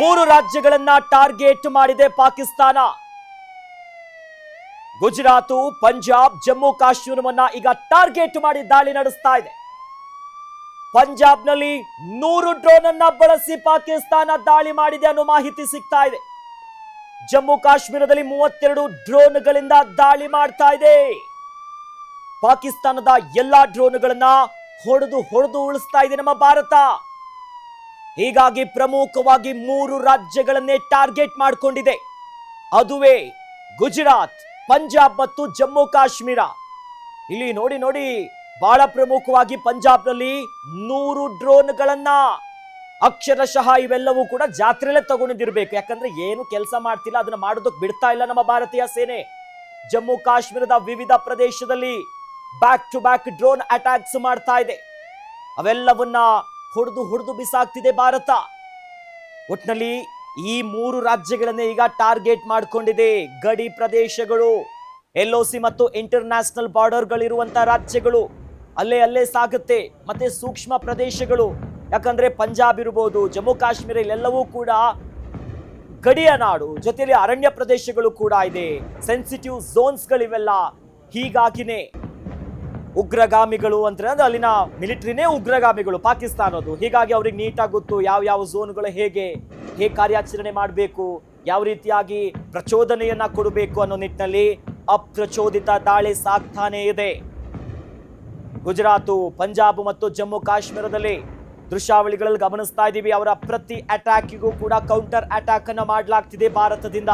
ಮೂರು ರಾಜ್ಯಗಳನ್ನ ಟಾರ್ಗೆಟ್ ಮಾಡಿದೆ ಪಾಕಿಸ್ತಾನ. ಗುಜರಾತ್, ಪಂಜಾಬ್, ಜಮ್ಮು ಕಾಶ್ಮೀರವನ್ನ ಈಗ ಟಾರ್ಗೆಟ್ ಮಾಡಿ ದಾಳಿ ನಡೆಸ್ತಾ ಇದೆ. ಪಂಜಾಬ್ನಲ್ಲಿ 100 ಡ್ರೋನ್ ಅನ್ನ ಬಳಸಿ ಪಾಕಿಸ್ತಾನ ದಾಳಿ ಮಾಡಿದೆ ಅನ್ನೋ ಮಾಹಿತಿ ಸಿಗ್ತಾ ಇದೆ. ಜಮ್ಮು ಕಾಶ್ಮೀರದಲ್ಲಿ 32 ಡ್ರೋನ್ಗಳಿಂದ ದಾಳಿ ಮಾಡ್ತಾ ಇದೆ. ಪಾಕಿಸ್ತಾನದ ಎಲ್ಲಾ ಡ್ರೋನ್ಗಳನ್ನ ಹೊಡೆದು ಉಳಿಸ್ತಾ ಇದೆ ನಮ್ಮ ಭಾರತ. ಹೀಗಾಗಿ ಪ್ರಮುಖವಾಗಿ 3 ರಾಜ್ಯಗಳನ್ನೇ ಟಾರ್ಗೆಟ್ ಮಾಡಿಕೊಂಡಿದೆ. ಅದುವೇ ಗುಜರಾತ್, ಪಂಜಾಬ್ ಮತ್ತು ಜಮ್ಮು ಕಾಶ್ಮೀರ. ಇಲ್ಲಿ ನೋಡಿ ಬಹಳ ಪ್ರಮುಖವಾಗಿ ಪಂಜಾಬ್ನಲ್ಲಿ 100 ಡ್ರೋನ್ಗಳನ್ನ ಅಕ್ಷರಶಃ ಇವೆಲ್ಲವೂ ಕೂಡ ಜಾತ್ರೆಯಲ್ಲೇ ತಗೊಂಡಿರ್ಬೇಕು. ಯಾಕಂದ್ರೆ ಏನು ಕೆಲಸ ಮಾಡ್ತಿಲ್ಲ, ಅದನ್ನ ಮಾಡೋದಕ್ಕೆ ಬಿಡ್ತಾ ಇಲ್ಲ ನಮ್ಮ ಭಾರತೀಯ ಸೇನೆ. ಜಮ್ಮು ಕಾಶ್ಮೀರದ ವಿವಿಧ ಪ್ರದೇಶದಲ್ಲಿ back to back drone attacks ಮಾಡ್ತಾ ಇದೆ. ಅವೆಲ್ಲವನ್ನ ಹೊಡೆದು ಬಿಸಾಕ್ತಿದೆ ಭಾರತ. ಒಟ್ನಲ್ಲಿ ಈ 3 ರಾಜ್ಯಗಳನ್ನೇ ಈಗ ಟಾರ್ಗೆಟ್ ಮಾಡಿಕೊಂಡಿದೆ. ಗಡಿ ಪ್ರದೇಶಗಳು, LOC ಮತ್ತು ಇಂಟರ್ನ್ಯಾಷನಲ್ ಬಾರ್ಡರ್ಗಳಿರುವಂತಹ ರಾಜ್ಯಗಳು ಅಲ್ಲೇ ಸಾಗುತ್ತೆ. ಮತ್ತೆ ಸೂಕ್ಷ್ಮ ಪ್ರದೇಶಗಳು, ಯಾಕಂದ್ರೆ ಪಂಜಾಬ್ ಇರಬಹುದು, ಜಮ್ಮು ಕಾಶ್ಮೀರ, ಇಲ್ಲೆಲ್ಲವೂ ಕೂಡ ಗಡಿಯ ನಾಡು, ಜೊತೆಯಲ್ಲಿ ಅರಣ್ಯ ಪ್ರದೇಶಗಳು ಕೂಡ ಇದೆ, ಸೆನ್ಸಿಟಿವ್ ಝೋನ್ಸ್ಗಳಿವೆಲ್ಲ. ಹೀಗಾಗಿನೇ ಉಗ್ರಗಾಮಿಗಳು ಅಂದ್ರೆ ಅಲ್ಲಿನ ಮಿಲಿಟರಿನೇ ಉಗ್ರಗಾಮಿಗಳು ಪಾಕಿಸ್ತಾನದ್ದು. ಹೀಗಾಗಿ ಅವ್ರಿಗೆ ನೀಟಾಗಿ ಗೊತ್ತು ಯಾವ ಝೋನ್ಗಳು ಹೇಗೆ ಕಾರ್ಯಾಚರಣೆ ಮಾಡಬೇಕು, ಯಾವ ರೀತಿಯಾಗಿ ಪ್ರಚೋದನೆಯನ್ನ ಕೊಡಬೇಕು ಅನ್ನೋ ನಿಟ್ಟಿನಲ್ಲಿ ಅಪ್ರಚೋದಿತ ದಾಳಿ ಸಾಕ್ತಾನೇ ಇದೆ. ಗುಜರಾತ್, ಪಂಜಾಬ್ ಮತ್ತು ಜಮ್ಮು ಕಾಶ್ಮೀರದಲ್ಲಿ ದೃಶ್ಯಾವಳಿಗಳಲ್ಲಿ ಗಮನಿಸ್ತಾ ಇದ್ದೀವಿ. ಅವರ ಪ್ರತಿ ಅಟ್ಯಾಕಿಗೂ ಕೂಡ ಕೌಂಟರ್ ಅಟ್ಯಾಕ್ ಅನ್ನ ಮಾಡಲಾಗ್ತಿದೆ ಭಾರತದಿಂದ.